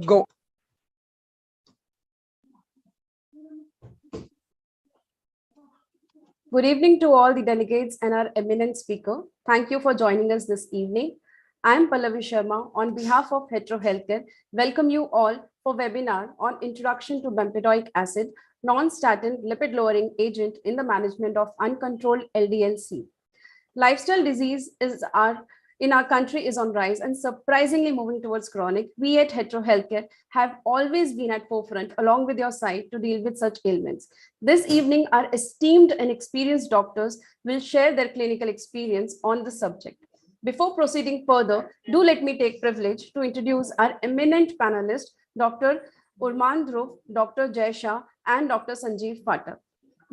Go. Good evening to all the delegates and our eminent speaker. Thank you for joining us this evening. I am Pallavi Sharma on behalf of Hetero Healthcare. Welcome you all for webinar on Introduction to Bempedoic Acid, non-statin lipid lowering agent in the management of uncontrolled LDL-C. Lifestyle disease in our country is on rise and surprisingly moving towards chronic. We at Hetero Healthcare have always been at forefront along with your side to deal with such ailments. This evening, our esteemed and experienced doctors will share their clinical experience on the subject. Before proceeding further, do let me take privilege to introduce our eminent panelists, Dr. Urman Dhruv, Dr. Jay Shah, and Dr. Sanjeev Phatak.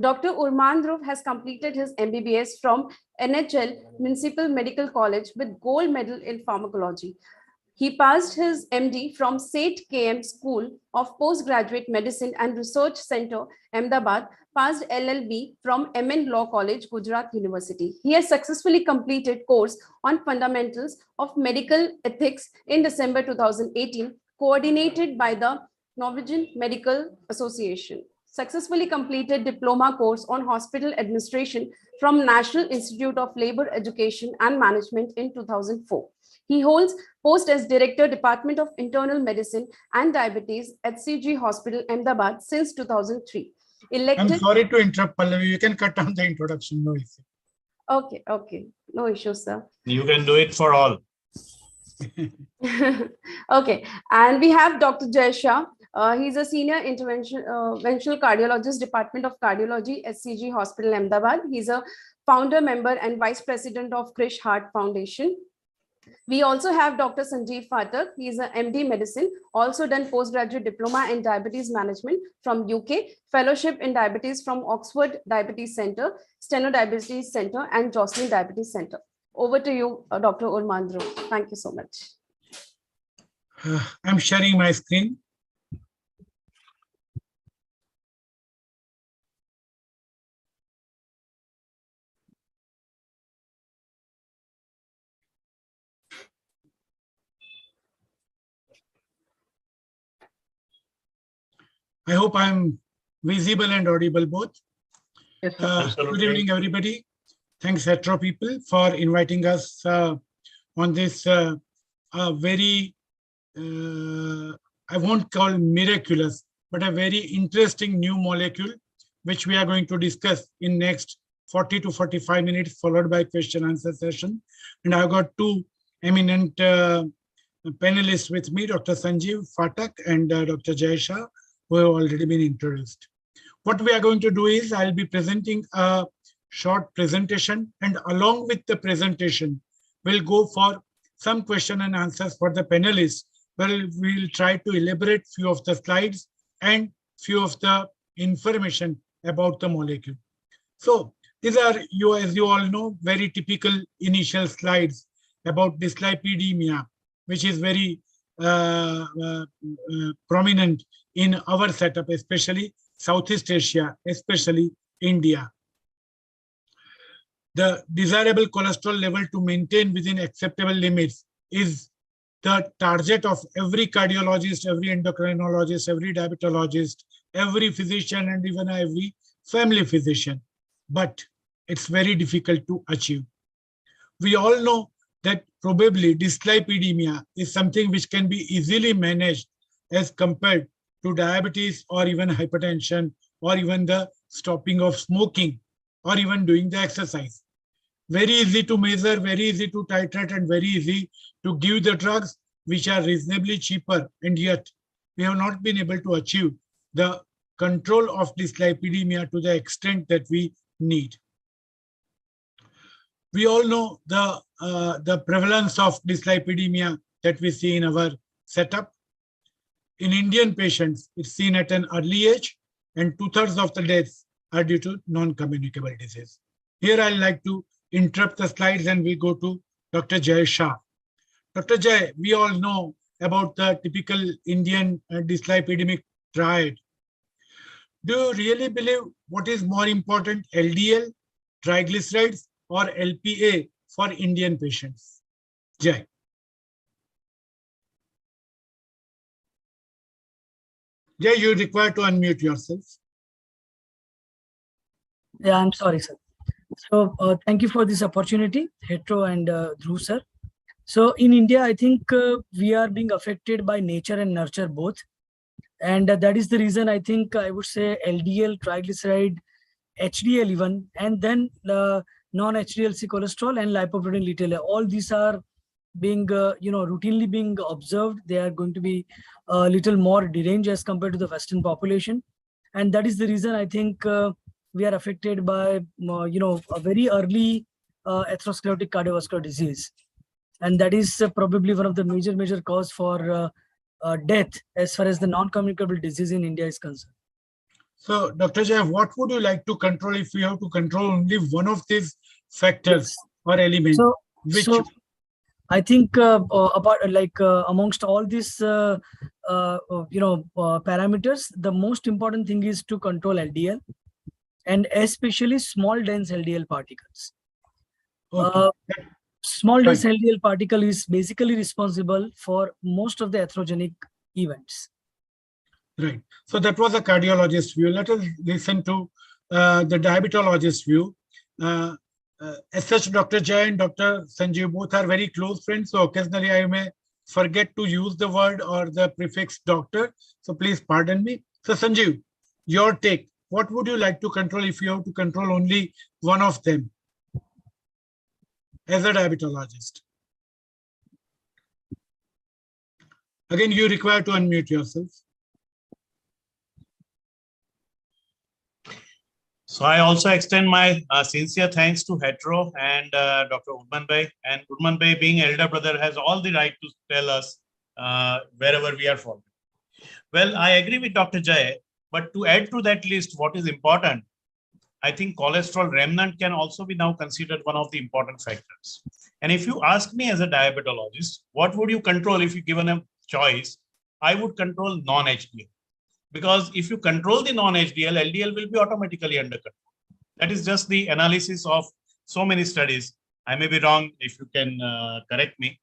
Dr. Urman Dhruv has completed his MBBS from NHL Municipal Medical College with gold medal in pharmacology. He passed his MD from SAIT KM School of Postgraduate Medicine and Research Center, Ahmedabad, passed LLB from MN Law College, Gujarat University. He has successfully completed course on fundamentals of medical ethics in December 2018, coordinated by the Norwegian Medical Association. Successfully completed diploma course on hospital administration from National Institute of Labor Education and Management in 2004. He holds post as Director, Department of Internal Medicine and Diabetes at CG Hospital, Ahmedabad since 2003. I'm sorry to interrupt, Pallavi. You can cut down the introduction. No issue. Okay. No issue, sir. You can do it for all. Okay. And we have Dr. Jay Shah. He's a senior interventional cardiologist, Department of Cardiology, SCG Hospital, Ahmedabad. He's a founder, member, and vice president of Krish Heart Foundation. We also have Dr. Sanjeev Phatak. He's an MD Medicine, also done postgraduate diploma in diabetes management from UK, fellowship in diabetes from Oxford Diabetes Center, Steno Diabetes Center, and Jocelyn Diabetes Center. Over to you, Dr. Urman Dhruv. Thank you so much. I'm sharing my screen. I hope I'm visible and audible both. Yes, good evening, everybody. Thanks, Hetero people, for inviting us on this very, I won't call miraculous, but a very interesting new molecule, which we are going to discuss in next 40 to 45 minutes, followed by question answer session. And I've got two eminent panelists with me, Dr. Sanjeev Phatak and Dr. Jay Shah, who have already been introduced. What we are going to do is I'll be presenting a short presentation, and along with the presentation, we'll go for some question and answers for the panelists, where we'll try to elaborate few of the slides and few of the information about the molecule. So these are, as you all know, very typical initial slides about dyslipidemia, which is very prominent in our setup, especially Southeast Asia, especially India. The desirable cholesterol level to maintain within acceptable limits is the target of every cardiologist, every endocrinologist, every diabetologist, every physician, and even every family physician. But it's very difficult to achieve. We all know that probably dyslipidemia is something which can be easily managed as compared to diabetes or even hypertension or even the stopping of smoking or even doing the exercise. Very easy to measure, very easy to titrate, and very easy to give the drugs which are reasonably cheaper, and yet we have not been able to achieve the control of dyslipidemia to the extent that we need. We all know the prevalence of dyslipidemia that we see in our setup. In Indian patients, it's seen at an early age, and 2/3 of the deaths are due to non-communicable disease. Here I'd like to interrupt the slides and we go to Dr. Jay Shah. Dr. Jay, we all know about the typical Indian dyslipidemic triad. Do you really believe what is more important, LDL, triglycerides, or LPA for Indian patients? Jay. Jay, you require to unmute yourself. Yeah, I'm sorry, sir. So thank you for this opportunity, Hetero and Dhruv, sir. So in India, I think we are being affected by nature and nurture both. And that is the reason I think I would say LDL, triglyceride, HDL even, and then non-HDL-C cholesterol and lipoprotein little. All these are being, routinely being observed. They are going to be a little more deranged as compared to the Western population. And that is the reason I think we are affected by, a very early atherosclerotic cardiovascular disease. And that is probably one of the major cause for death as far as the non-communicable disease in India is concerned. So, Dr. Jay, what would you like to control if you have to control only one of these factors or elements? So I think amongst all these parameters, the most important thing is to control LDL, and especially small dense LDL particles. Okay. Small dense LDL particle is basically responsible for most of the atherogenic events. Right. So that was a cardiologist view. Let us listen to the diabetologist view. As such, Dr. Jay and Dr. Sanjeev both are very close friends. So occasionally I may forget to use the word or the prefix doctor. So please pardon me. So Sanjeev, your take. What would you like to control if you have to control only one of them as a diabetologist? Again, you require to unmute yourself. So I also extend my sincere thanks to Hetero and Dr. Urman Bhai. And Urman Bhai, being elder brother, has all the right to tell us wherever we are falling. Well, I agree with Dr. Jay, but to add to that list, what is important, I think cholesterol remnant can also be now considered one of the important factors. And if you ask me as a diabetologist, what would you control if you given a choice? I would control non-HDL. Because if you control the non-HDL, LDL will be automatically under control. That is just the analysis of so many studies. I may be wrong, if you can correct me.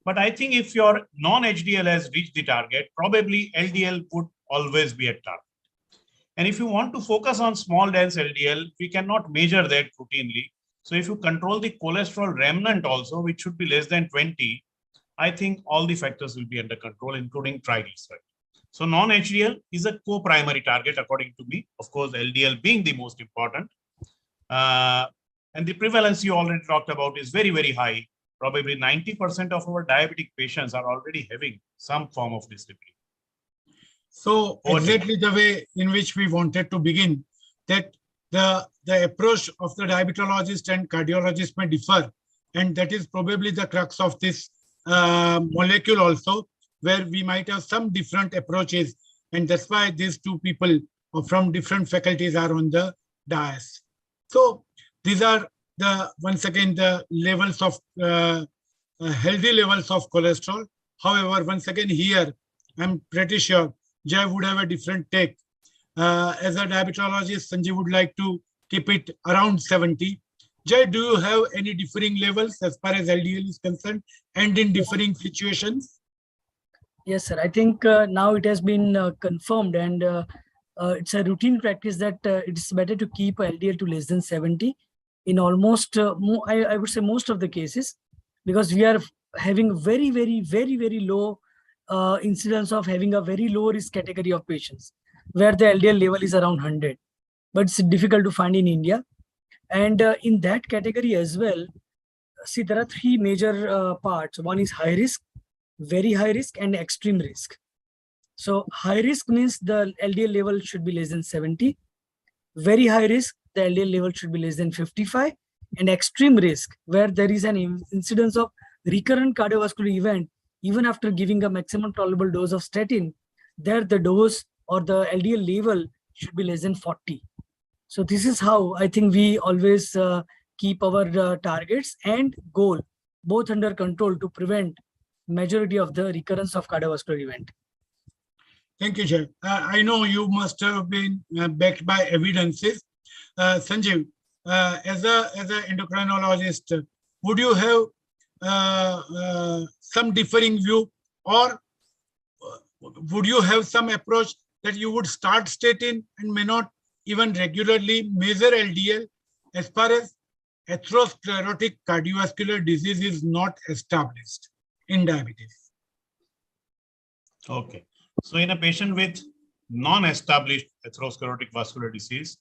But I think if your non-HDL has reached the target, probably LDL would always be at target. And if you want to focus on small dense LDL, we cannot measure that routinely. So if you control the cholesterol remnant also, which should be less than 20, I think all the factors will be under control, including triglyceride. So non-HDL is a co-primary target, according to me. Of course, LDL being the most important. And the prevalence you already talked about is very, very high. Probably 90% of our diabetic patients are already having some form of dyslipidemia. So exactly the way in which we wanted to begin, that the approach of the diabetologist and cardiologist may differ. And that is probably the crux of this molecule also, where we might have some different approaches. And that's why these two people from different faculties are on the dais. So these are once again, the levels of healthy levels of cholesterol. However, once again here, I'm pretty sure Jay would have a different take. As a diabetologist, Sanjeev would like to keep it around 70. Jay, do you have any differing levels as far as LDL is concerned and in differing situations? Yes, sir. I think now it has been confirmed, and it's a routine practice that it's better to keep LDL to less than 70 in almost, I would say, most of the cases, because we are having very, very low incidence of having a very low risk category of patients where the LDL level is around 100. But it's difficult to find in India. And in that category as well, see, there are three major parts. One is high risk, very high risk, and extreme risk. So high risk means the LDL level should be less than 70. Very high risk, the LDL level should be less than 55. And extreme risk, where there is an incidence of recurrent cardiovascular event, even after giving a maximum tolerable dose of statin, there the dose or the LDL level should be less than 40. So this is how I think we always keep our targets and goal both under control to prevent majority of the recurrence of cardiovascular event. Thank you, Jay. I know you must have been backed by evidences. Sanjeev, as an endocrinologist, would you have some differing view, or would you have some approach that you would start statin and may not even regularly measure LDL as far as atherosclerotic cardiovascular disease is not established in diabetes. Okay. So in a patient with non-established atherosclerotic vascular disease,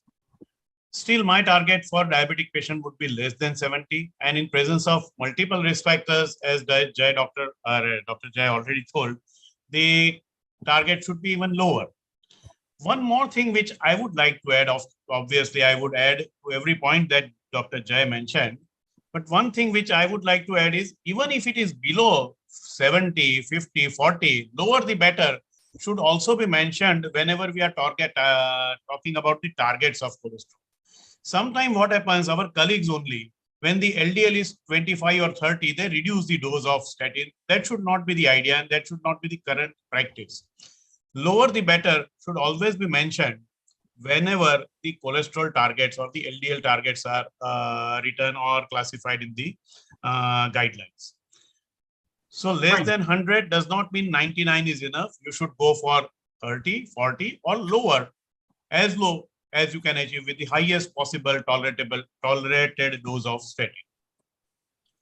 still my target for diabetic patient would be less than 70. And in presence of multiple risk factors, as Dr. Jai already told, the target should be even lower. One more thing which I would like to add, obviously I would add to every point that Dr. Jai mentioned, but one thing which I would like to add is, even if it is below 70, 50, 40, lower the better, should also be mentioned whenever we are talking about the targets of cholesterol. Sometimes what happens, our colleagues only, when the LDL is 25 or 30, they reduce the dose of statin. That should not be the idea, and that should not be the current practice. Lower the better should always be mentioned whenever the cholesterol targets or the LDL targets are written or classified in the guidelines. So less than 100 does not mean 99 is enough. You should go for 30, 40 or lower, as low as you can achieve with the highest possible tolerated dose of statin.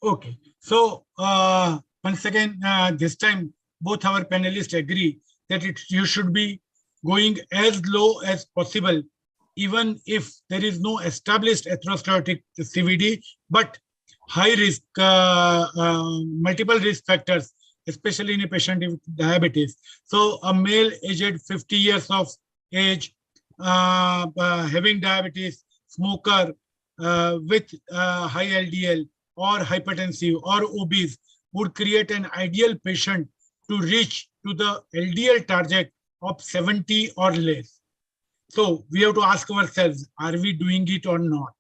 Okay. So once again, this time both our panelists agree that you should be going as low as possible, even if there is no established atherosclerotic CVD, but high risk, multiple risk factors, especially in a patient with diabetes. So a male aged 50 years of age, having diabetes, smoker with high LDL or hypertensive or obese would create an ideal patient to reach to the LDL target of 70 or less. So we have to ask ourselves, are we doing it or not?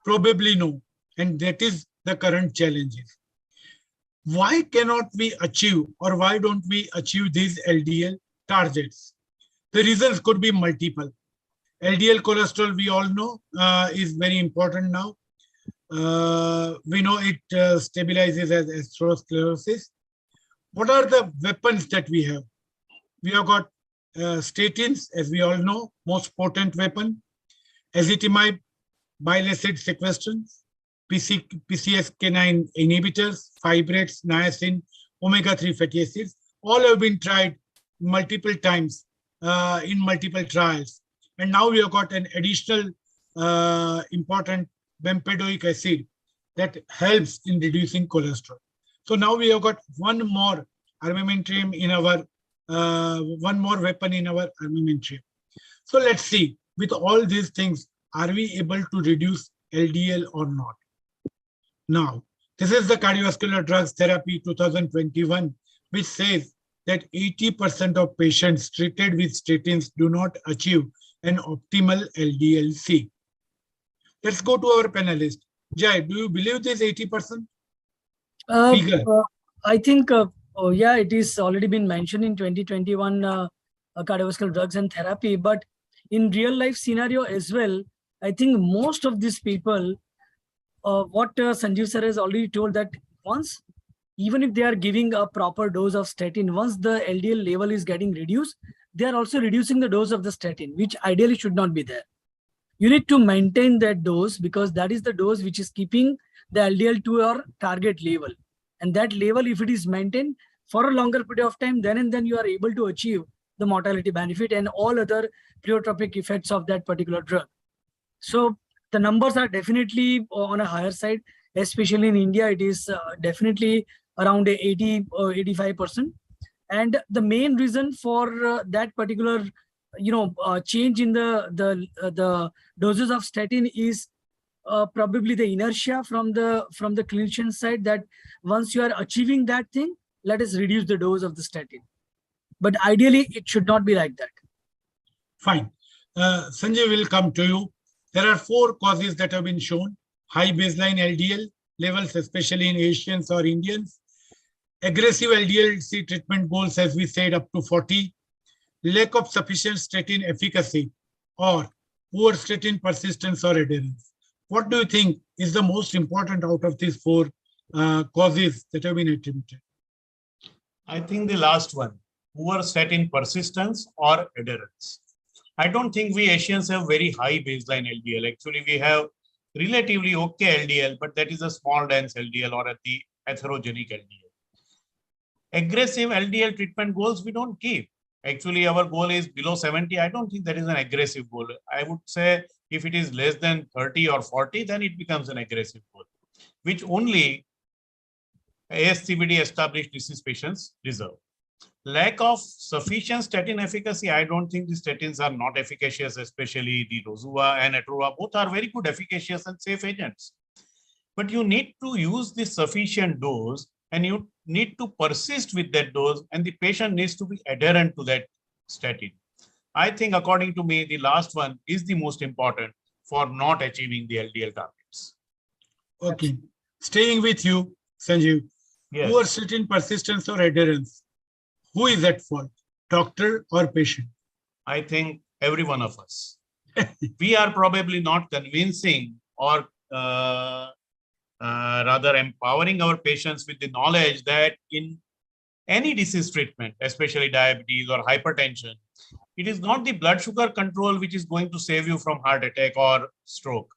Probably no. And that is the current challenges. Why cannot we achieve, or why don't we achieve these LDL targets? The reasons could be multiple. LDL cholesterol, we all know, is very important now. We know it stabilizes as atherosclerosis. What are the weapons that we have? We have got statins, as we all know, most potent weapon. Ezetimibe, bile acid sequestrants, PCSK9 inhibitors, fibrates, niacin, omega-3 fatty acids. All have been tried multiple times in multiple trials. And now we have got an additional important bempedoic acid that helps in reducing cholesterol. So now we have got one more armamentarium in our, one more weapon in our armamentarium. So let's see, with all these things, are we able to reduce LDL or not? Now, this is the Cardiovascular Drugs Therapy 2021, which says that 80% of patients treated with statins do not achieve an optimal LDL-C. Let's go to our panelist. Jai, do you believe this 80% figure? I think, yeah, it is already been mentioned in 2021 cardiovascular drugs and therapy, but in real life scenario as well, I think most of these people, what Sanjeev sir has already told, that once, even if they are giving a proper dose of statin, once the LDL level is getting reduced, they are also reducing the dose of the statin, which ideally should not be there. You need to maintain that dose, because that is the dose which is keeping the LDL to your target level. And that level, if it is maintained for a longer period of time, then and then you are able to achieve the mortality benefit and all other pleiotropic effects of that particular drug. So the numbers are definitely on a higher side, especially in India. It is definitely around 80 or 85%. And the main reason for that particular, change in the doses of statin is probably the inertia from the clinician side, that once you are achieving that thing, let us reduce the dose of the statin. But ideally, it should not be like that. Fine. Sanjay will come to you. There are 4 causes that have been shown: high baseline LDL levels, especially in Asians or Indians; aggressive LDL-C treatment goals, as we said, up to 40; lack of sufficient statin efficacy; or poor statin persistence or adherence. What do you think is the most important out of these 4 causes that have been attributed? I think the last one, poor statin persistence or adherence. I don't think we Asians have very high baseline LDL. Actually, we have relatively okay LDL, but that is a small dense LDL or at the atherogenic LDL. Aggressive LDL treatment goals we don't keep. Actually, our goal is below 70. I don't think that is an aggressive goal. I would say if it is less than 30 or 40, then it becomes an aggressive goal, which only ASCVD established disease patients deserve. Lack of sufficient statin efficacy. I don't think the statins are not efficacious, especially the Rozua and Atrova. Both are very good, efficacious and safe agents. But you need to use the sufficient dose and you need to persist with that dose, and the patient needs to be adherent to that statin. I think, according to me, the last one is the most important for not achieving the LDL targets. Okay. Staying with you, Sanjeev. Yes. Poor statin persistence or adherence. Who is at fault? Doctor or patient? I think every one of us. We are probably not convincing or rather empowering our patients with the knowledge that in any disease treatment, especially diabetes or hypertension, it is not the blood sugar control which is going to save you from heart attack or stroke.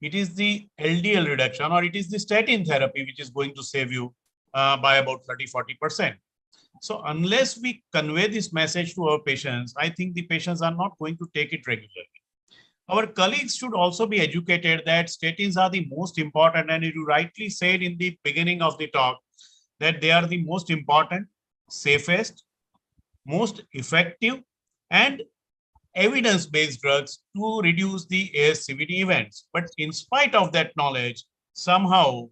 It is the LDL reduction, or it is the statin therapy which is going to save you by about 30–40%. So unless we convey this message to our patients, I think the patients are not going to take it regularly. Our colleagues should also be educated that statins are the most important, and you rightly said in the beginning of the talk that they are the most important, safest, most effective, and evidence-based drugs to reduce the ASCVD events. But in spite of that knowledge, somehow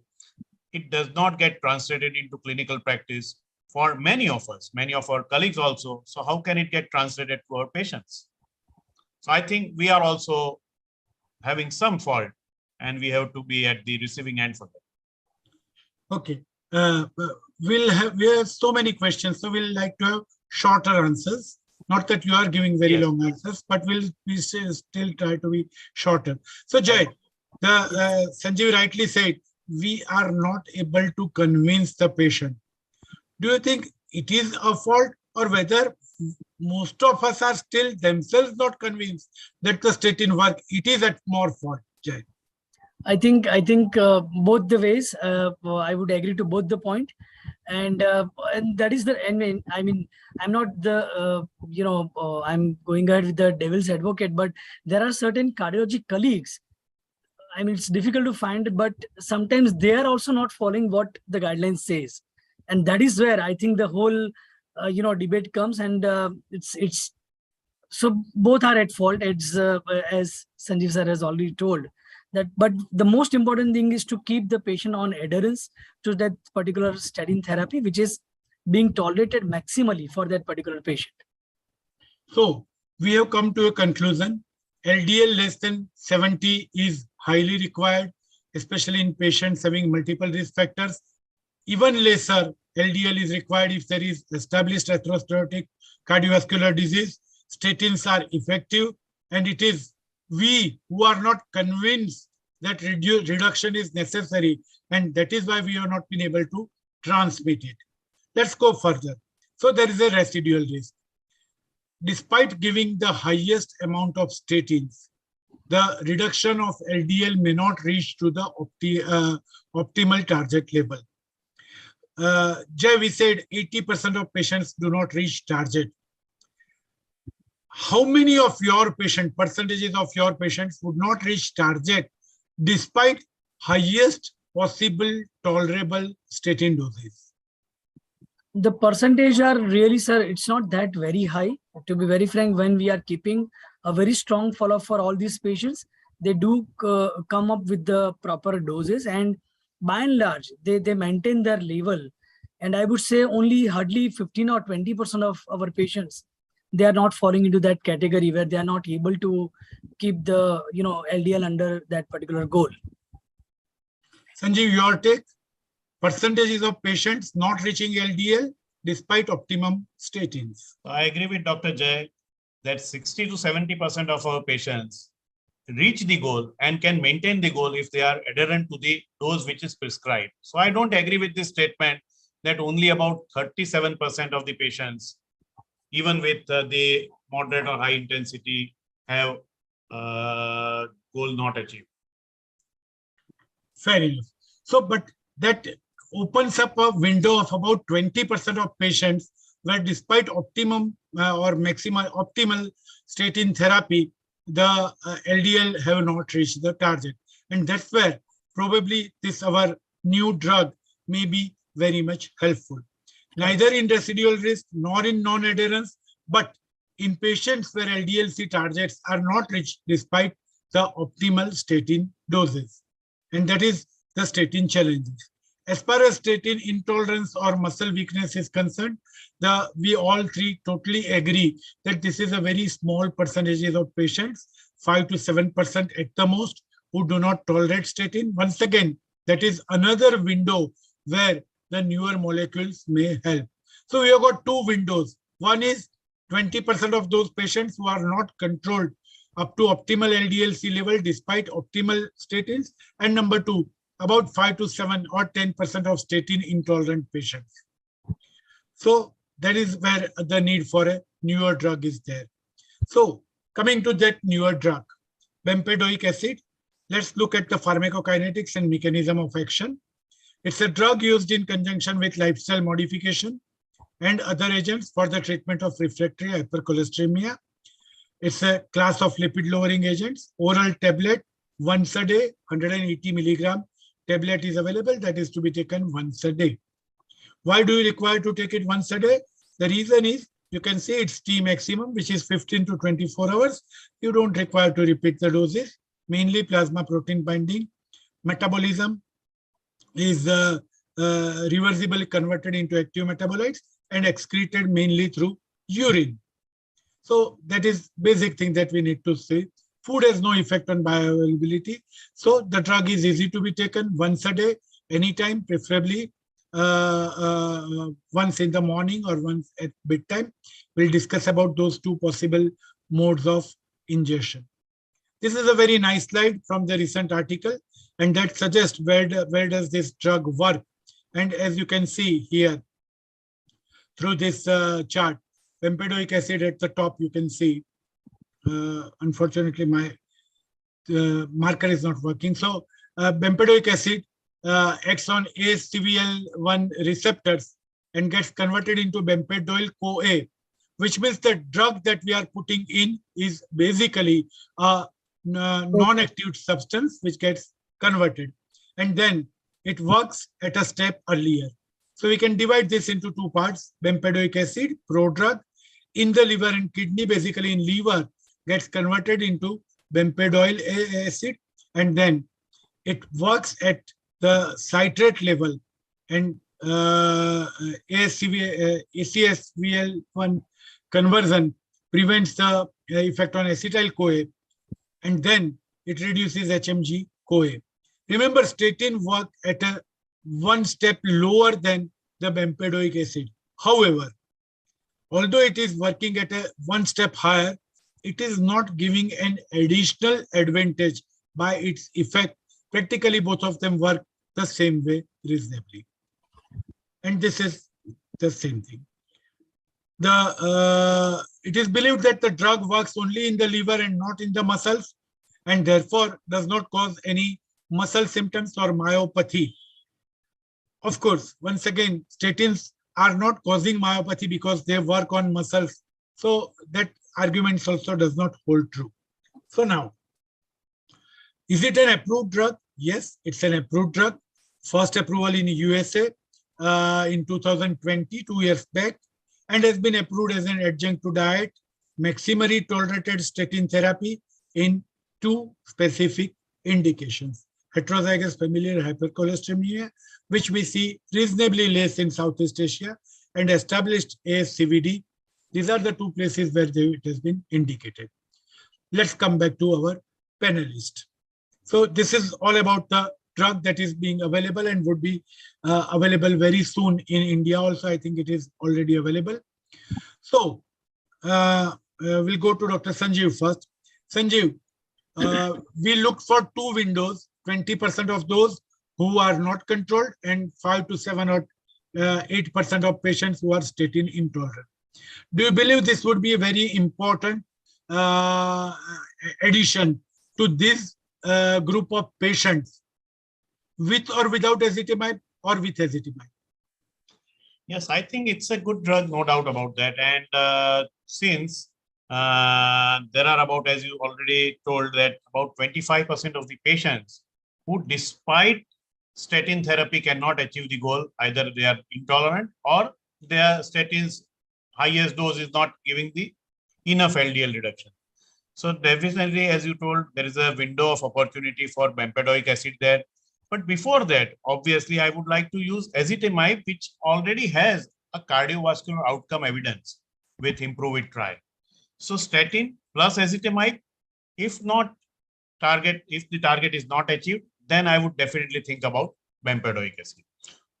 it does not get translated into clinical practice for many of us, many of our colleagues also. So how can it get translated to our patients? So I think we are also having some fault, and we have to be at the receiving end for that. Okay. We have so many questions, so we'll like to have shorter answers. Not that you are giving very long answers, but we still try to be shorter. So Jay, Sanjeev rightly said, we are not able to convince the patient. Do you think it is a fault, or whether most of us are still themselves not convinced that the statin work? It is at more fault, Jay. I think both the ways. I would agree to both the point, and that is the. I mean, I'm not the I'm going ahead with the devil's advocate, but there are certain cardiology colleagues. I mean, it's difficult to find, but sometimes they are also not following what the guidelines says, and that is where I think the whole debate comes, and it's so both are at fault. It's as Sanjeev sir has already told. But the most important thing is to keep the patient on adherence to that particular statin therapy, which is being tolerated maximally for that particular patient. So we have come to a conclusion. LDL less than 70 is highly required, especially in patients having multiple risk factors. Even lesser LDL is required if there is established atherosclerotic cardiovascular disease. Statins are effective, and it is we who are not convinced that reduction is necessary, and that is why we have not been able to transmit it. Let's go further. So there is a residual risk. Despite giving the highest amount of statins, the reduction of LDL may not reach to the optimal target level. Jay, we said 80% of patients do not reach target. How many of your percentages of your patients would not reach target despite highest possible tolerable statin doses? The percentage are really, sir, it's not that very high. To be very frank, when we are keeping a very strong follow-up for all these patients, they do come up with the proper doses, and by and large, they maintain their level. And I would say only hardly 15 or 20% of our patients, they are not falling into that category where they are not able to keep the LDL under that particular goal. Sanjeev, your take? Percentages of patients not reaching LDL despite optimum statins. I agree with Dr. Jay that 60 to 70% of our patients reach the goal and can maintain the goal if they are adherent to the dose which is prescribed. So I don't agree with this statement that only about 37% of the patients even with the moderate or high intensity, have goal not achieved. Fair enough. So, but that opens up a window of about 20% of patients where despite optimum or maximal optimal statin therapy, the LDL have not reached the target. And that's where probably this our new drug may be very much helpful. Neither in residual risk nor in non-adherence, but in patients where LDL-C targets are not reached despite the optimal statin doses. And that is the statin challenges. As far as statin intolerance or muscle weakness is concerned, we all three totally agree that this is a very small percentage of patients, 5 to 7% at the most, who do not tolerate statin. Once again, that is another window where the newer molecules may help. So we have got two windows. One is 20% of those patients who are not controlled up to optimal LDL-C level despite optimal statins. And number two, about 5 to 7 or 10% of statin intolerant patients. So that is where the need for a newer drug is there. So coming to that newer drug, bempedoic acid, let's look at the pharmacokinetics and mechanism of action. It's a drug used in conjunction with lifestyle modification and other agents for the treatment of refractory hypercholesterolemia. It's a class of lipid lowering agents. Oral tablet once a day, 180 milligram tablet is available, that is to be taken once a day. Why do you require to take it once a day? The reason is you can say it's T maximum, which is 15 to 24 hours. You don't require to repeat the doses, mainly plasma protein binding. Metabolism is reversibly converted into active metabolites and excreted mainly through urine. So that is basic thing that we need to say. Food has no effect on bioavailability. So the drug is easy to be taken once a day, anytime, preferably once in the morning or once at bedtime. We'll discuss about those two possible modes of ingestion. This is a very nice slide from the recent article, and that suggests where does this drug work. And as you can see here, through this chart, bempedoic acid at the top, you can see, unfortunately, my marker is not working. So bempedoic acid acts on ACVL1 receptors and gets converted into bempedoyl-CoA, which means the drug that we are putting in is basically a non-active substance which gets converted. And then it works at a step earlier. So we can divide this into two parts. Bempedoic acid, prodrug, in the liver and kidney, basically in liver, gets converted into bempedoic acid, and then it works at the citrate level, and ACSVL1 conversion prevents the effect on acetyl-CoA, and then it reduces HMG-CoA. Remember, statin work at a one step lower than the bempedoic acid. However, although it is working at a one step higher, it is not giving an additional advantage by its effect. Practically, both of them work the same way reasonably. And this is the same thing. It is believed that the drug works only in the liver and not in the muscles, and therefore does not cause any muscle symptoms or myopathy. Of course, once again, statins are not causing myopathy because they work on muscles. So that argument also does not hold true. So now, is it an approved drug? Yes, it's an approved drug. First approval in USA in 2020, 2 years back, and has been approved as an adjunct to diet, maximally tolerated statin therapy in 2 specific indications. Heterozygous familial hypercholesterolemia, which we see reasonably less in Southeast Asia, and established ASCVD. These are the 2 places where it has been indicated. Let's come back to our panelist. So this is all about the drug that is being available and would be available very soon in India also. I think it is already available. So we'll go to Dr. Sanjeev first. Sanjeev, we look for 2 windows, 20% of those who are not controlled and 5 to 7 or 8% of patients who are statin intolerant. Do you believe this would be a very important addition to this group of patients with or without ezetimibe or with ezetimibe? Yes, I think it's a good drug, no doubt about that. And since there are about, as you already told, that about 25% of the patients who, despite statin therapy, cannot achieve the goal. Either they are intolerant or their statins highest dose is not giving the enough LDL reduction. So definitely, as you told, there is a window of opportunity for bempedoic acid there. But before that, obviously, I would like to use ezetimibe, which already has a cardiovascular outcome evidence with IMPROVE-IT trial. So statin plus ezetimibe, if the target is not achieved, then I would definitely think about bempedoic acid.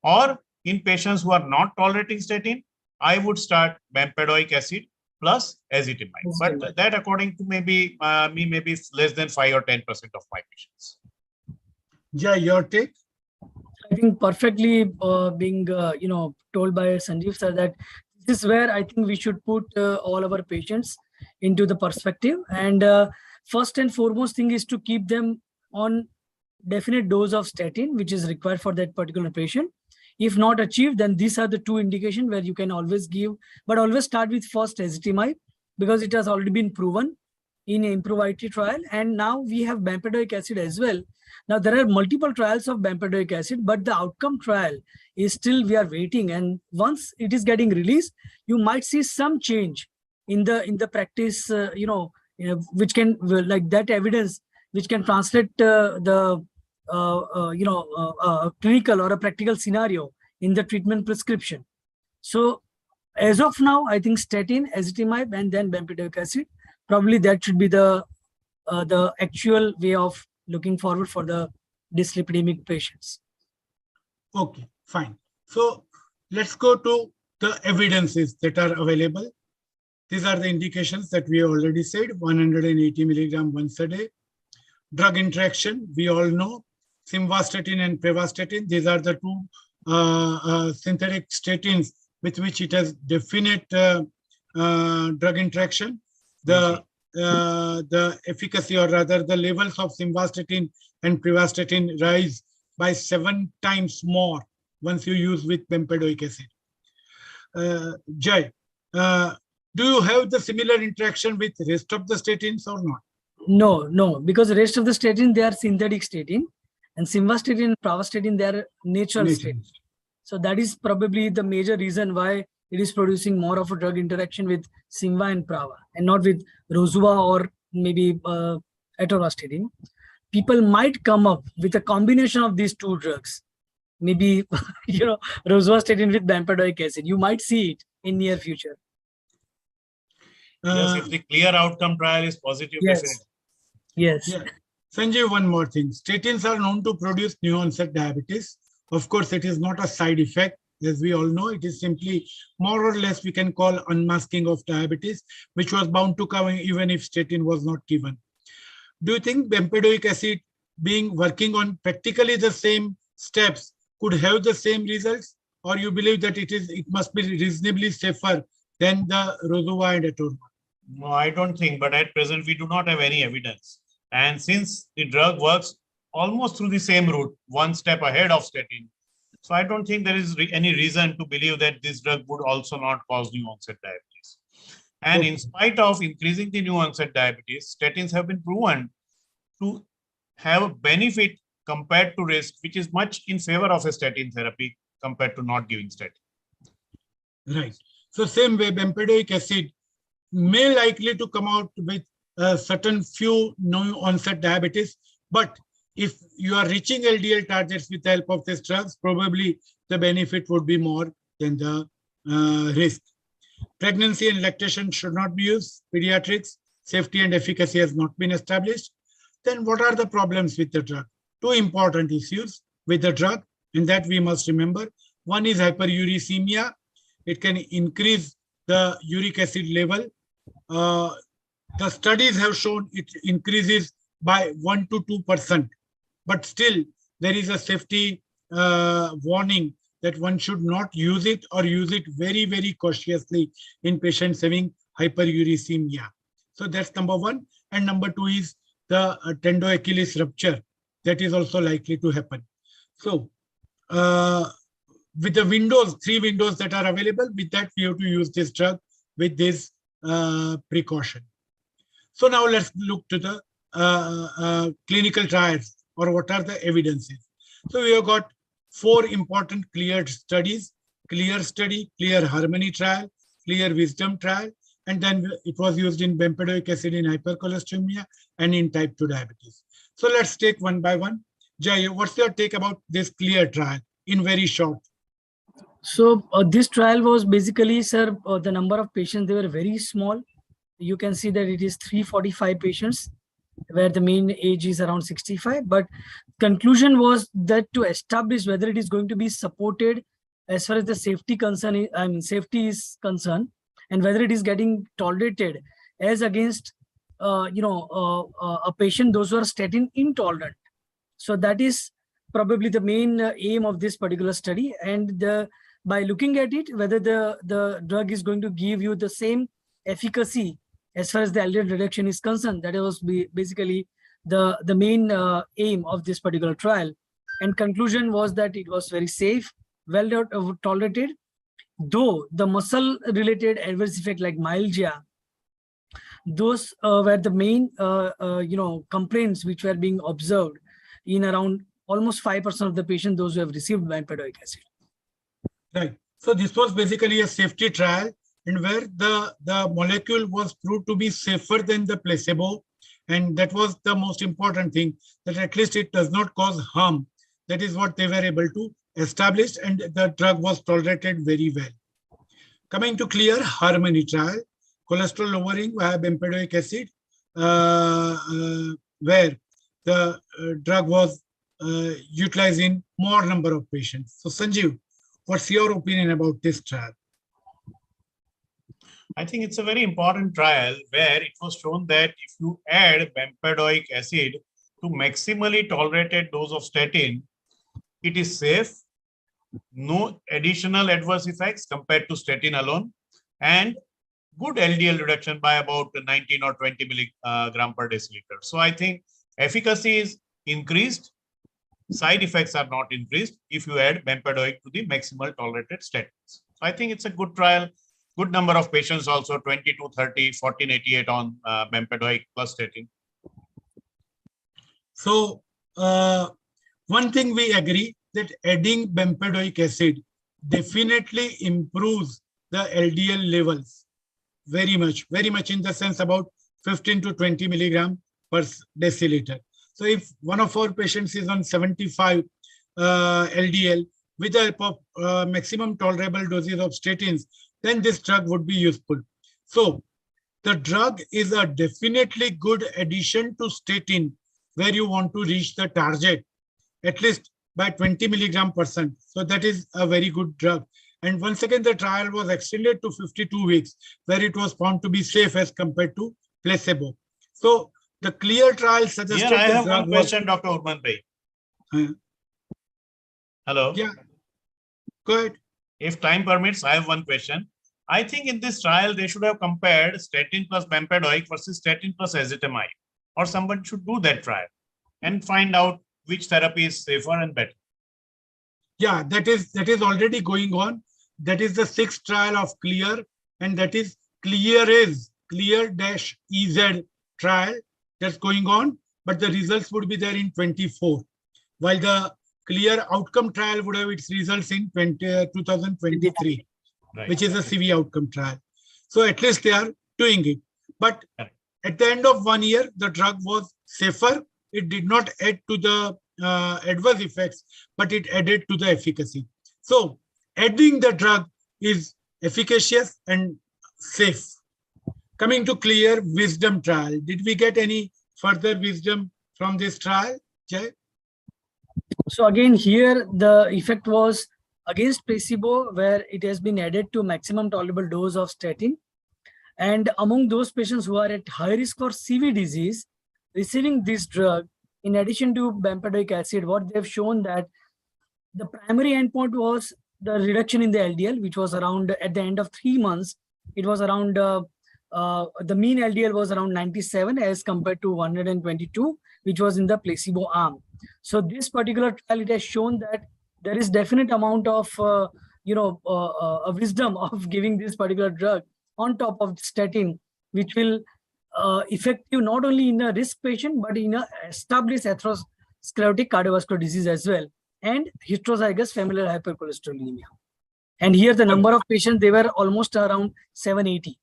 Or in patients who are not tolerating statin, I would start bempedoic acid plus ezetimibe. But that, according to maybe maybe less than 5 or 10% of my patients. Jai, your take? I think perfectly being told by Sanjeev sir that this is where I think we should put all our patients into the perspective. And first and foremost thing is to keep them on definite dose of statin, which is required for that particular patient. If not achieved, then these are the two indications where you can always give, but always start with first ezetimibe because it has already been proven in IMPROVE-IT trial. And now we have bempedoic acid as well. Now there are multiple trials of bempedoic acid, but the outcome trial is still, we are waiting. And once it is getting released, you might see some change in the practice, which can, like that evidence, which can translate the clinical or a practical scenario in the treatment prescription. So as of now, I think statin, ezetimibe, and then bempedoic acid, probably that should be the actual way of looking forward for the dyslipidemic patients. Okay, fine. So let's go to the evidences that are available. These are the indications that we already said, 180 milligram once a day. Drug interaction, we all know, simvastatin and pravastatin, these are the two synthetic statins with which it has definite drug interaction. The efficacy, or rather the levels of simvastatin and pravastatin rise by 7 times more once you use with bempedoic acid. Jai, do you have the similar interaction with rest of the statins or not? No, because the rest of the statin, they are synthetic statin, and simvastatin and pravastatin, they are natural statin. So that is probably the major reason why it is producing more of a drug interaction with simva and prava, and not with rosuva or maybe atorvastatin. People might come up with a combination of these two drugs, maybe rosuvastatin with bempedoic acid. You might see it in near future. Yes, if the clear outcome trial is positive, yes. Definitely. Yes. Yeah. Sanjay, one more thing. Statins are known to produce new onset diabetes. Of course, it is not a side effect. As we all know, it is simply more or less we can call unmasking of diabetes, which was bound to come even if statin was not given. Do you think bempedoic acid working on practically the same steps could have the same results, or you believe that it must be reasonably safer than the rosuva and atorva? No, I don't think, but at present we do not have any evidence. And since the drug works almost through the same route, one step ahead of statin, so I don't think there is any reason to believe that this drug would also not cause new onset diabetes. And in spite of increasing the new onset diabetes, statins have been proven to have a benefit compared to risk, which is much in favor of a statin therapy compared to not giving statin. Right. So same way, bempedoic acid may likely to come out with a certain few new onset diabetes, but if you are reaching LDL targets with the help of these drugs, probably the benefit would be more than the risk. Pregnancy and lactation should not be used. Pediatrics, safety and efficacy has not been established. Then what are the problems with the drug? Two important issues with the drug, and that we must remember. One is hyperuricemia. It can increase the uric acid level. The studies have shown it increases by 1 to 2%, but still there is a safety warning that one should not use it or use it very, very cautiously in patients having hyperuricemia. So that's number one. And number two is the tendo Achilles rupture. That is also likely to happen. So with the windows, 3 windows that are available, with that we have to use this drug with this precaution. So now let's look to the clinical trials, or what are the evidences. So we have got 4 important cleared studies: clear study, clear harmony trial, clear wisdom trial, and then it was used in bempedoic acid in hypercholesteremia and in type 2 diabetes. So let's take one by one. Jay, what's your take about this clear trial in very short? So this trial was basically, sir, the number of patients, they were very small. You can see that it is 345 patients, where the mean age is around 65. But conclusion was that to establish whether it is going to be supported as far as the safety concern, safety is concerned, and whether it is getting tolerated as against, a patient, those who are statin intolerant. So that is probably the main aim of this particular study. And by looking at it, whether the drug is going to give you the same efficacy as far as the LDL reduction is concerned, that was basically the main aim of this particular trial. And conclusion was that it was very safe, well tolerated, though the muscle-related adverse effect like myalgia, those were the main complaints which were being observed in around almost 5% of the patients, those who have received bempedoic acid. Right. So this was basically a safety trial, and where the molecule was proved to be safer than the placebo. And that was the most important thing, that at least it does not cause harm. That is what they were able to establish, and the drug was tolerated very well. Coming to clear harmony trial, cholesterol lowering via bempedoic acid, where the drug was utilized in more number of patients. So Sanjeev, what's your opinion about this trial? I think it's a very important trial where it was shown that if you add bempedoic acid to maximally tolerated dose of statin, it is safe, no additional adverse effects compared to statin alone, and good LDL reduction by about 19 or 20 milligram per deciliter. So I think efficacy is increased, side effects are not increased if you add bempedoic to the maximal tolerated statins. So I think it's a good trial. Good number of patients also, 22, 30, 1488 on bempedoic plus statin. So one thing we agree, that adding bempedoic acid definitely improves the LDL levels very much in the sense about 15 to 20 milligram per deciliter. So if one of our patients is on 75 LDL with a maximum tolerable doses of statins, then this drug would be useful. So the drug is a definitely good addition to statin where you want to reach the target at least by 20 milligram %. So that is a very good drug. And once again, the trial was extended to 52 weeks, where it was found to be safe as compared to placebo. So the clear trial suggested. Here I have one question, Dr. Urman Bhai. Hello. Yeah. Go ahead. If time permits, I have one question. I think in this trial, they should have compared statin plus bempedoic versus statin plus ezetimibe, or someone should do that trial and find out which therapy is safer and better. Yeah, that is already going on. That is the 6th trial of clear, and that is clear-EZ trial that's going on, but the results would be there in 24, while the clear outcome trial would have its results in 2023, right, which is a CV outcome trial. So at least they are doing it. But at the end of 1 year, the drug was safer. It did not add to the adverse effects, but it added to the efficacy. So adding the drug is efficacious and safe. Coming to clear wisdom trial, did we get any further wisdom from this trial, Jay? So again, here the effect was against placebo, where it has been added to maximum tolerable dose of statin. And among those patients who are at high risk for CV disease, receiving this drug, in addition to bempedoic acid, what they've shown that the primary endpoint was the reduction in the LDL, which was around at the end of 3 months, it was around the mean LDL was around 97 as compared to 122, which was in the placebo arm. So this particular trial, it has shown that there is definite amount of a wisdom of giving this particular drug on top of statin, which will effective not only in a risk patient but in a established atherosclerotic cardiovascular disease as well, and heterozygous familial hypercholesterolemia. And here the number of patients, they were almost around 780.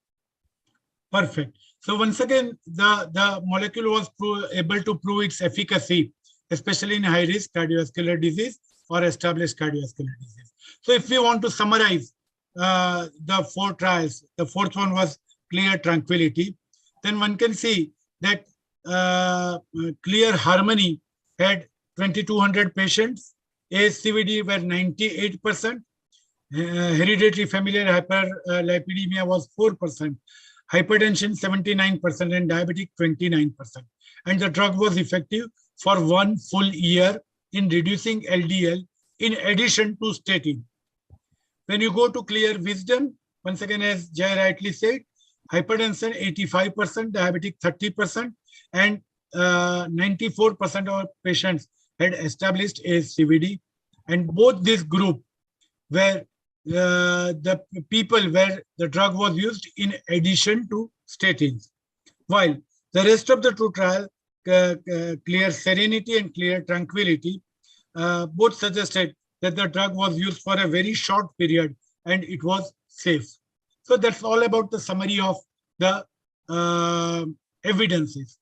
Perfect. So once again, the molecule was able to prove its efficacy, especially in high-risk cardiovascular disease or established cardiovascular disease. So if we want to summarize the 4 trials, the 4th one was Clear Tranquility, then one can see that Clear Harmony had 2,200 patients, ASCVD were 98%, hereditary familial hyperlipidemia was 4%, hypertension 79%, and diabetic 29%. And the drug was effective for 1 full year in reducing LDL in addition to statin. When you go to Clear Wisdom, once again, as Jay rightly said, hypertension 85%, diabetic 30%, and 94% of patients had established ASCVD. And both this group were the people where the drug was used in addition to statins, while the rest of the 2 trials, Clear Serenity and Clear Tranquility, both suggested that the drug was used for a very short period and it was safe. So that's all about the summary of the evidences.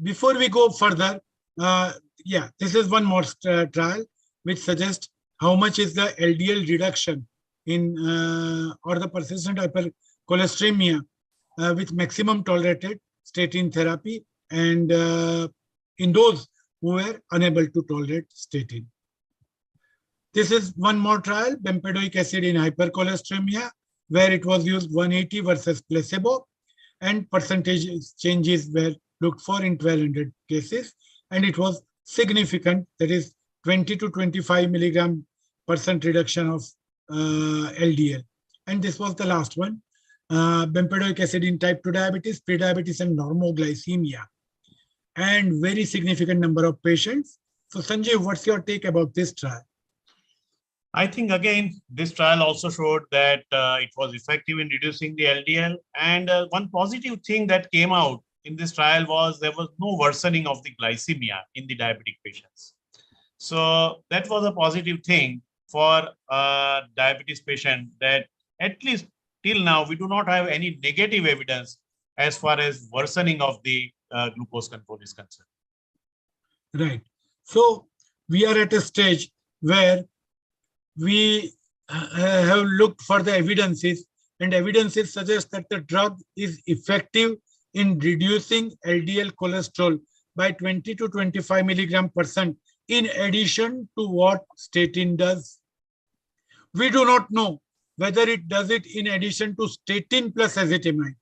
Before we go further, this is one more trial which suggests how much is the LDL reduction in or the persistent hypercholesteremia with maximum tolerated statin therapy, and in those who were unable to tolerate statin. This is one more trial, Bempedoic acid in hypercholesteremia, where it was used 180 versus placebo, and percentage changes were looked for in 1,200 cases, and it was significant, that is 20 to 25 milligram % reduction of LDL. And this was the last one, Bempedoic acid in type 2 diabetes, prediabetes, and normoglycemia, and very significant number of patients. So Sanjay, what's your take about this trial? I think, again, this trial also showed that it was effective in reducing the LDL. And one positive thing that came out in this trial was there was no worsening of the glycemia in the diabetic patients. So that was a positive thing for a diabetes patient, that at least till now, we do not have any negative evidence as far as worsening of the glucose control is concerned. Right. So we are at a stage where we have looked for the evidences, and evidences suggest that the drug is effective in reducing LDL cholesterol by 20 to 25 milligram % in addition to what statin does. We do not know whether it does it in addition to statin plus ezetimibe,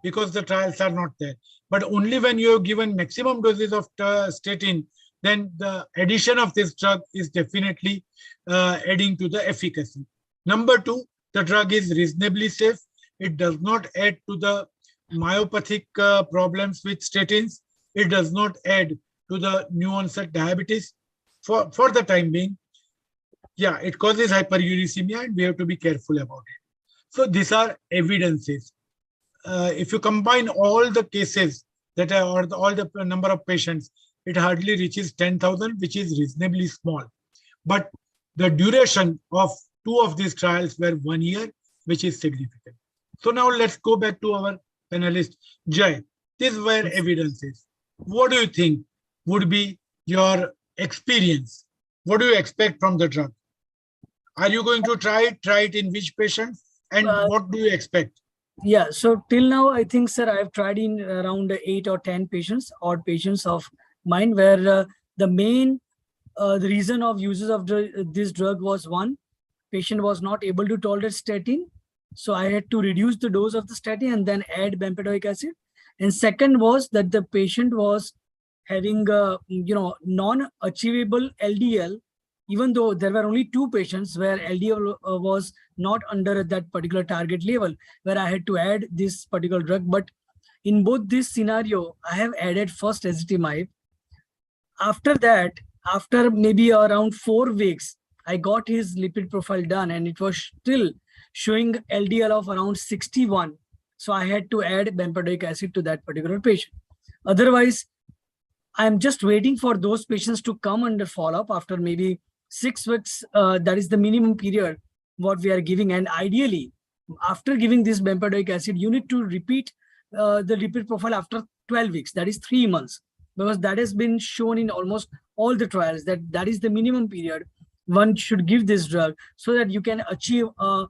because the trials are not there. But only when you have given maximum doses of statin, then the addition of this drug is definitely adding to the efficacy. Number 2, the drug is reasonably safe. It does not add to the myopathic problems with statins. It does not add to the new onset diabetes for the time being. Yeah, it causes hyperuricemia, and we have to be careful about it. So these are evidences. If you combine all the cases that are, or all the number of patients, it hardly reaches 10,000, which is reasonably small. But the duration of 2 of these trials were 1 year, which is significant. So now let's go back to our panelist, Jay. These were evidences. What do you think would be your experience? What do you expect from the drug? Are you going to try it in which patients? And what do you expect? Yeah, so till now, I think, sir, I've tried in around 8 or 10 patients, odd patients of mine, where the main the reason of uses of this drug was, one, patient was not able to tolerate statin. So I had to reduce the dose of the statin and then add bempedoic acid. And second was that the patient was having non-achievable LDL even though there were only 2 patients where LDL was not under that particular target level, where I had to add this particular drug. But in both this scenario, I have added first ezetimibe. After that, after maybe around 4 weeks, I got his lipid profile done and it was still showing LDL of around 61. So I had to add bempedoic acid to that particular patient. Otherwise, I'm just waiting for those patients to come under follow-up after maybe 6 weeks. That is the minimum period what we are giving. And ideally, after giving this bempedoic acid, you need to repeat the lipid profile after 12 weeks. That is 3 months, because that has been shown in almost all the trials that is the minimum period one should give this drug, so that you can achieve a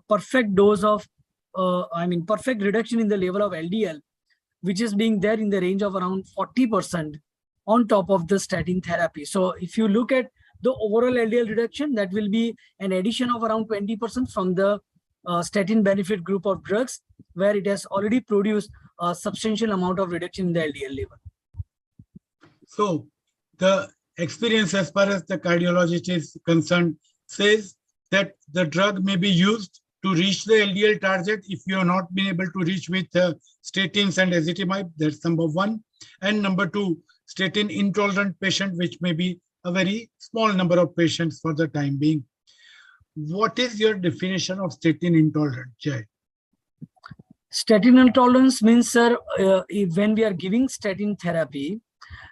perfect dose of, perfect reduction in the level of LDL, which is being there in the range of around 40% on top of the statin therapy. So if you look at the overall LDL reduction, that will be an addition of around 20% from the statin benefit group of drugs, where it has already produced a substantial amount of reduction in the LDL level. So the experience as far as the cardiologist is concerned says that the drug may be used to reach the LDL target if you have not been able to reach with statins and ezetimibe. That's number one. And number two, statin intolerant patient, which may be a very small number of patients for the time being. What is your definition of statin intolerant, Jay? Statin intolerance means, sir, when we are giving statin therapy,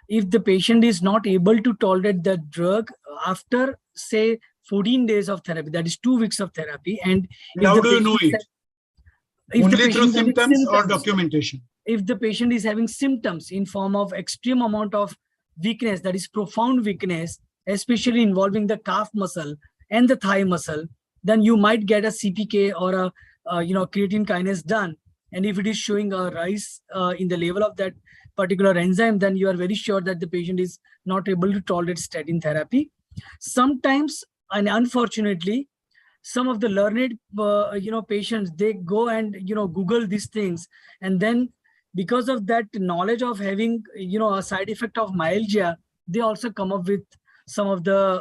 if the patient is not able to tolerate the drug after, say, 14 days of therapy, that is 2 weeks of therapy, and how do you know it? Only through symptoms or documentation? If the patient is having symptoms in form of extreme amount of weakness, that is profound weakness, especially involving the calf muscle and the thigh muscle, then you might get a CPK or a creatine kinase done. And if it is showing a rise in the level of that particular enzyme, then you are very sure that the patient is not able to tolerate statin therapy. Sometimes, and unfortunately, some of the learned patients, they go and Google these things, and then because of that knowledge of having a side effect of myalgia, they also come up with some of the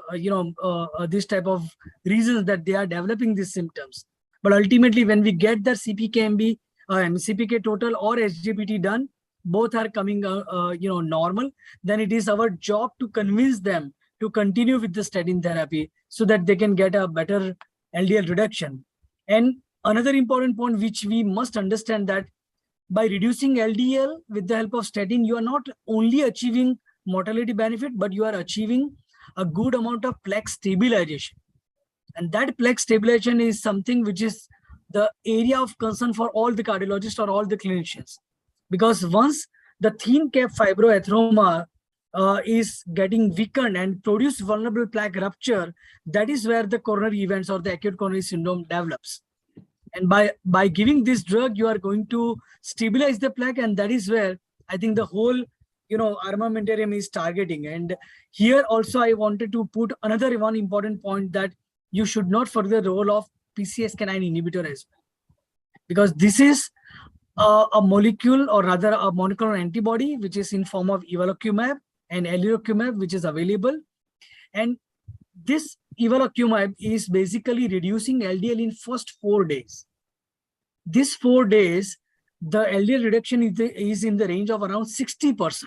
this type of reasons that they are developing these symptoms. But ultimately, when we get the CPK total or SGPT done, both are coming normal, then it is our job to convince them to continue with the statin therapy so that they can get a better LDL reduction. And another important point which we must understand, that by reducing LDL with the help of statin, you are not only achieving mortality benefit, but you are achieving a good amount of plaque stabilization. And that plaque stabilization is something which is the area of concern for all the cardiologists or all the clinicians. Because once the thin cap fibroatheroma is getting weakened and produce vulnerable plaque rupture, that is where the coronary events or the acute coronary syndrome develops. And by giving this drug, you are going to stabilize the plaque, and that is where I think the whole armamentarium is targeting. And here also I wanted to put another one important point, that you should not forget the role of PCSK9 inhibitor as well, because this is a molecule, or rather a monoclonal antibody, which is in form of evolocumab and alirocumab, which is available. And this evolocumab is basically reducing LDL in first 4 days. These 4 days, the LDL reduction is in the range of around 60%.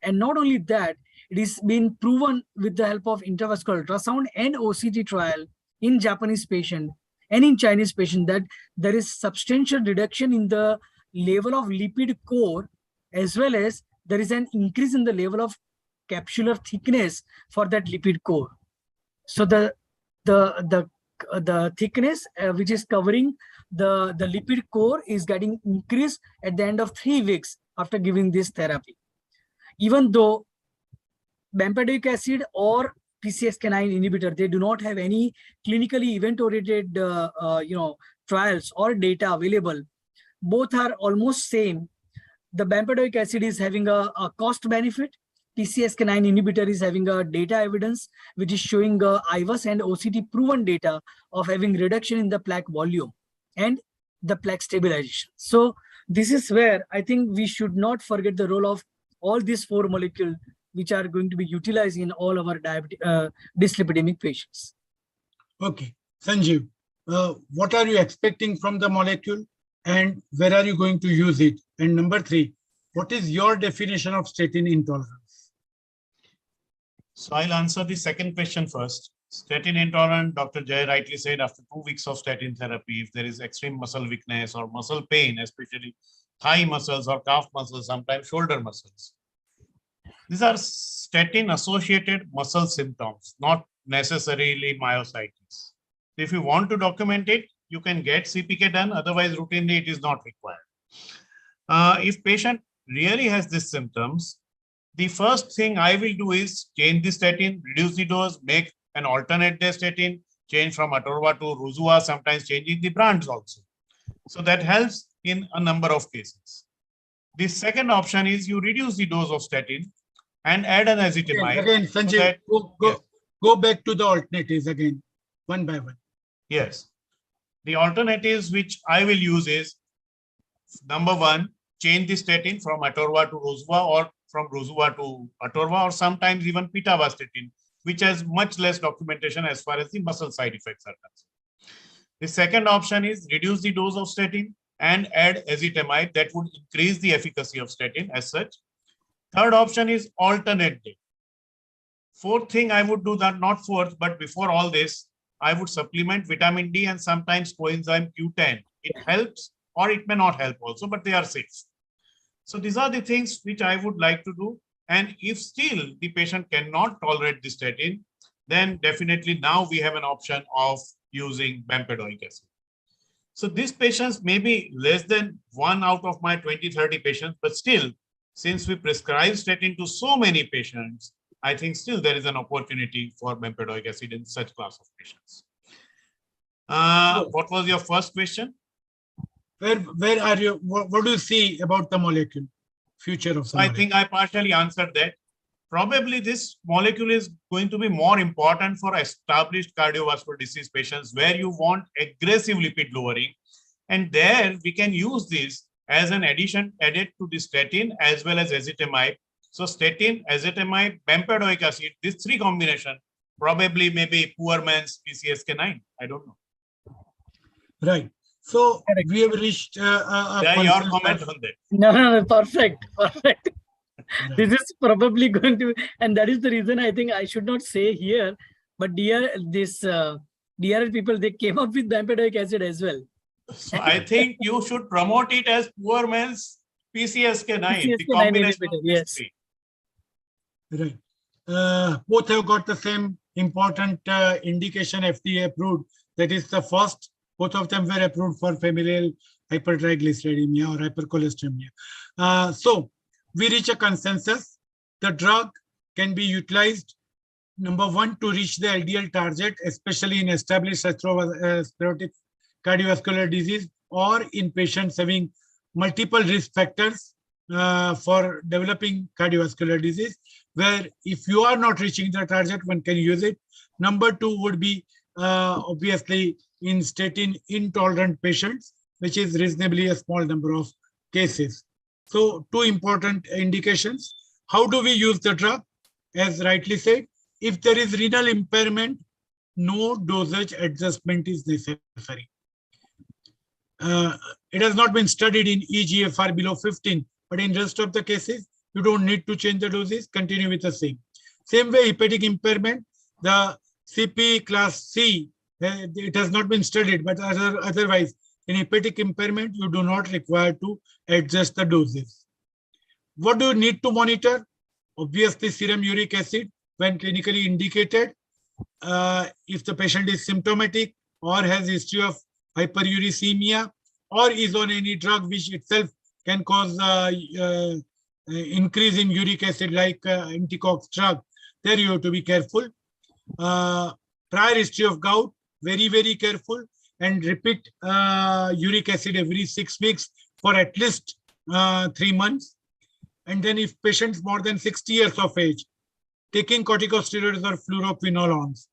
And not only that, it is been proven with the help of intravascular ultrasound and OCT trial in Japanese patient and in Chinese patient, that there is substantial reduction in the level of lipid core, as well as there is an increase in the level of capsular thickness for that lipid core. So the thickness which is covering the lipid core is getting increased at the end of 3 weeks after giving this therapy. Even though bempedoic acid or PCSK9 inhibitor, they do not have any clinically event-oriented trials or data available, both are almost same. The bempedoic acid is having a cost benefit. PCSK9 inhibitor is having a data evidence, which is showing IVUS and OCT proven data of having reduction in the plaque volume and the plaque stabilization. So this is where I think we should not forget the role of all these 4 molecules which are going to be utilized in all our dyslipidemic patients. Okay, Sanjeev, what are you expecting from the molecule and where are you going to use it? And number 3, what is your definition of statin intolerance? So I'll answer the second question first. Statin intolerant, Dr. Jay rightly said, after 2 weeks of statin therapy, if there is extreme muscle weakness or muscle pain, especially thigh muscles or calf muscles, sometimes shoulder muscles. These are statin associated muscle symptoms, not necessarily myositis. If you want to document it, you can get CPK done, otherwise routinely it is not required. If patient really has these symptoms, the first thing I will do is change the statin, reduce the dose, make an alternate day statin, change from Atorva to Rozua, sometimes changing the brands also. So that helps in a number of cases. The second option is you reduce the dose of statin and add an acetamide. Again, Sanjeev, go back to the alternatives again, one by one. Yes. The alternatives which I will use is, number 1, change the statin from Atorva to Rozua or from Rozua to Atorva, or sometimes even pitavastatin, which has much less documentation as far as the muscle side effects are concerned. The second option is reduce the dose of statin and add acetamide. That would increase the efficacy of statin as such. Third option is alternate day. Fourth thing I would do that, not fourth, but before all this, I would supplement vitamin D and sometimes coenzyme Q10. It helps or it may not help also, but they are safe. So these are the things which I would like to do. And if still the patient cannot tolerate the statin, then definitely now we have an option of using bempedoic acid. So these patients may be less than 1 out of my 20-30 patients, but still, since we prescribe statin to so many patients, I think still there is an opportunity for bempedoic acid in such class of patients. What was your first question? Where are you? What do you see about the molecule? Future of the molecule? I think I partially answered that. Probably this molecule is going to be more important for established cardiovascular disease patients where you want aggressive lipid lowering. And there we can use this as an addition added to the statin as well as acetamide. So statin, acetamide, bempedoic acid, these 3 combination probably maybe poor man's PCSK9. I don't know. Right. So we have reached your comment on that. No, perfect. Right. This is probably going to, and that is the reason I think I should not say here, but DRL people, they came up with bempedoic acid as well. So I think you should promote it as poor man's PCSK9, the combination of these 3. Right. Both have got the same important indication FDA approved. That is the first. Both of them were approved for familial hypertriglyceridemia or hypercholesterolemia. So we reach a consensus. The drug can be utilized, number 1, to reach the LDL target, especially in established atherosclerotic cardiovascular disease or in patients having multiple risk factors for developing cardiovascular disease, where if you are not reaching the target, one can use it. Number 2 would be obviously in statin intolerant patients, which is reasonably a small number of cases. So 2 important indications. How do we use the drug? As rightly said, if there is renal impairment, no dosage adjustment is necessary. It has not been studied in eGFR below 15, but in rest of the cases, you don't need to change the doses, continue with the same. Same way, hepatic impairment, the CP class C, it has not been studied, but otherwise, in hepatic impairment, you do not require to adjust the doses. What do you need to monitor? Obviously, serum uric acid when clinically indicated. If the patient is symptomatic or has history of hyperuricemia or is on any drug which itself can cause increase in uric acid like anticox drug, there you have to be careful. Prior history of gout, very, very careful, and repeat uric acid every 6 weeks for at least 3 months. And then if patients more than 60 years of age, taking corticosteroids or fluoroquinolones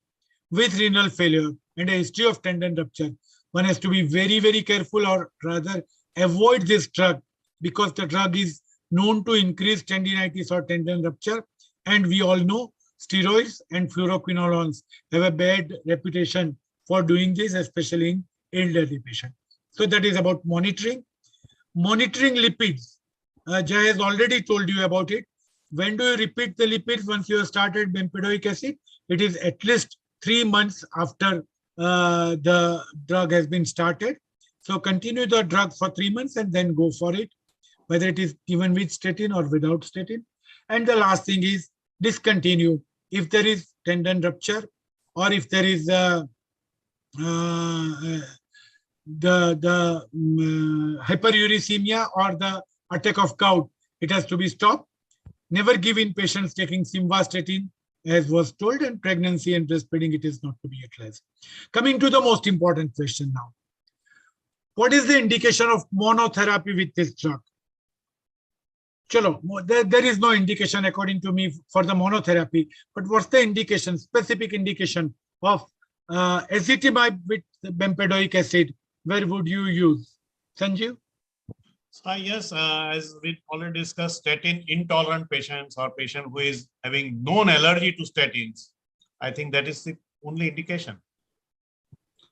with renal failure and a history of tendon rupture, one has to be very, very careful, or rather avoid this drug, because the drug is known to increase tendinitis or tendon rupture And we all know steroids and fluoroquinolones have a bad reputation for doing this, especially in elderly patients. So that is about monitoring. Monitoring lipids. Jay has already told you about it. When do you repeat the lipids once you have started bempedoic acid? It is at least 3 months after the drug has been started. So continue the drug for 3 months and then go for it, whether it is given with statin or without statin. And the last thing is discontinue if there is tendon rupture or if there is hyperuricemia or the attack of gout. It has to be stopped. Never give in patients taking simvastatin, as was told, and pregnancy and breastfeeding, it is not to be utilized. Coming to the most important question now. What is the indication of monotherapy with this drug? Chalo, there is no indication according to me for the monotherapy, but what's the indication, specific indication of ezetimibe with bempedoic acid? Where would you use? Sanjeev? Yes, as we already discussed, statin intolerant patients or patient who is having known allergy to statins, I think that is the only indication.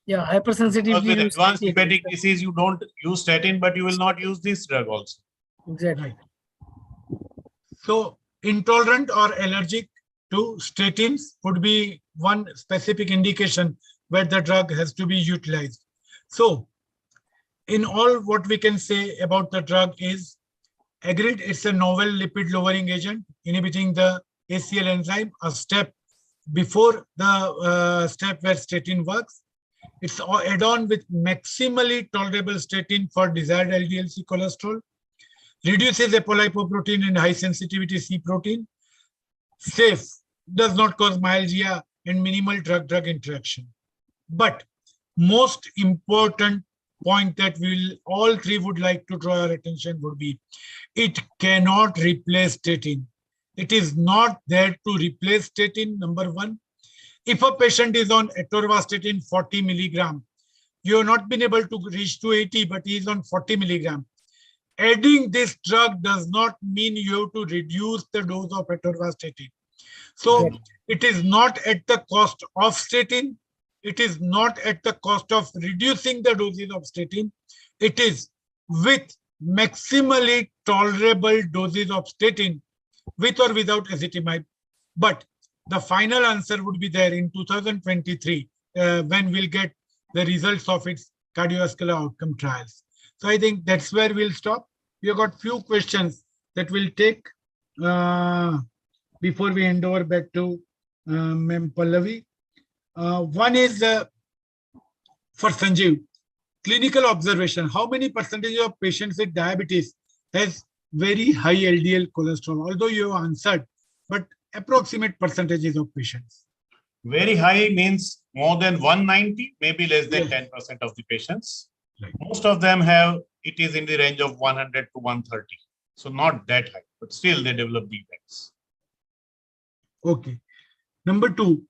Yeah, hypersensitivity. Because with advanced hepatic disease, you don't use statin, but you will not use this drug also. Exactly. So intolerant or allergic to statins would be one specific indication where the drug has to be utilized. So in all, what we can say about the drug is, agreed, it's a novel lipid lowering agent inhibiting the ACL enzyme, a step before the step where statin works. It's add-on with maximally tolerable statin for desired LDL-C cholesterol, reduces apolipoprotein and high sensitivity C protein, safe, does not cause myalgia and minimal drug-drug interaction. But most important point that we'll all three would like to draw our attention would be, it cannot replace statin. It is not there to replace statin, number one. If a patient is on atorvastatin 40 milligram, you have not been able to reach to 80, but he is on 40 milligram. Adding this drug does not mean you have to reduce the dose of atorvastatin. So it is not at the cost of statin. It is not at the cost of reducing the doses of statin. It is with maximally tolerable doses of statin, with or without ezetimibe. But the final answer would be there in 2023 when we'll get the results of its cardiovascular outcome trials. So I think that's where we'll stop. We've got few questions that we'll take before we hand over back to Ma'am Pallavi. One is for Sanjeev, clinical observation. How many percentage of patients with diabetes has very high LDL cholesterol? Although you have answered, but approximate percentages of patients. Very high means more than 190, maybe less than 10% of the patients. Right. Most of them have, it is in the range of 100 to 130. So not that high, but still they develop defects. Okay. Number two,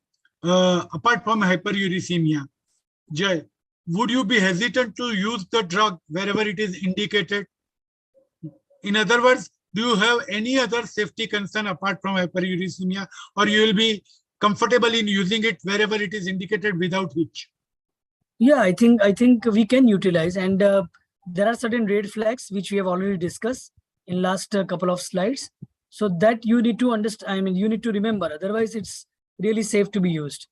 apart from hyperuricemia, Jay, would you be hesitant to use the drug wherever it is indicated? In other words, do you have any other safety concern apart from hyperuricemia, or you will be comfortable in using it wherever it is indicated without hitch? Yeah, I think we can utilize, and there are certain red flags which we have already discussed in last couple of slides. So that you need to understand. I mean, you need to remember. Otherwise, it's really safe to be used.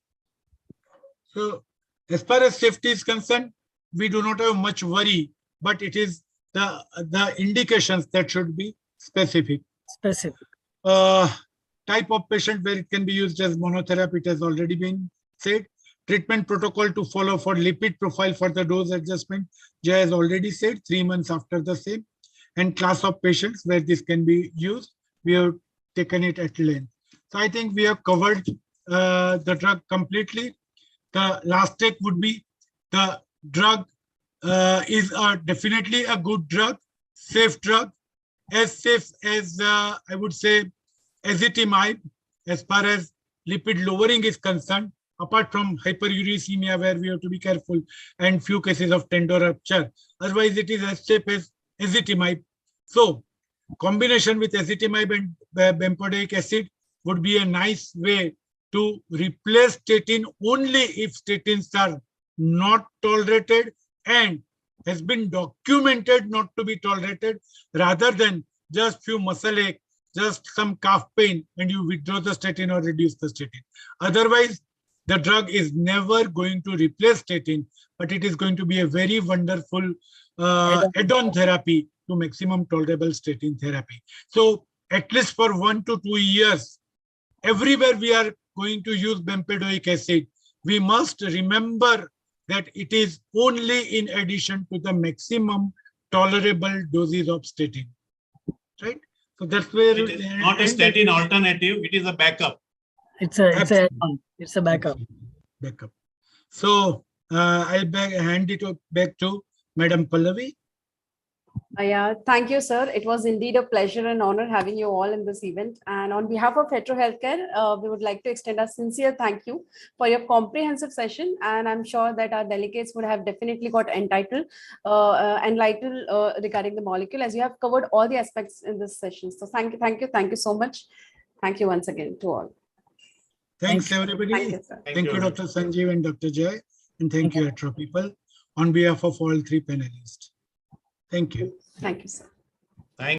So, as far as safety is concerned, we do not have much worry, but it is the indications that should be specific. Specific. Type of patient where it can be used as monotherapy, it has already been said. Treatment protocol to follow for lipid profile for the dose adjustment, Jay has already said, 3 months after the same. And class of patients where this can be used, we have taken it at length. So I think we have covered the drug completely. The last take would be the drug is definitely a good drug, safe drug, as safe as I would say ezetimibe as far as lipid lowering is concerned, apart from hyperuricemia where we have to be careful and few cases of tendon rupture. Otherwise, it is as safe as ezetimibe. So, combination with ezetimibe and bempedoic acid would be a nice way to replace statin only if statins are not tolerated and has been documented not to be tolerated, rather than just few muscle ache, just some calf pain, and you withdraw the statin or reduce the statin. Otherwise, the drug is never going to replace statin, but it is going to be a very wonderful add-on therapy to maximum tolerable statin therapy. So at least for 1 to 2 years, everywhere we are going to use bempedoic acid, we must remember that it is only in addition to the maximum tolerable doses of statin, right? So that's where it is not a statin alternative, it is a backup. It's a backup. Backup. So I'll hand it back to Madam Pallavi. Yeah, thank you, sir. It was indeed a pleasure and honor having you all in this event. And on behalf of Hetero Healthcare, we would like to extend a sincere thank you for your comprehensive session. And I'm sure that our delegates would have definitely got enlightened regarding the molecule, as you have covered all the aspects in this session. So thank you so much. Thank you once again to all. Thanks, everybody. Thank you, sir. Thank you, Dr. Sanjeev and Dr. Jay. And thank you, Hetero people, on behalf of all three panelists. Thank you. Thank you, sir.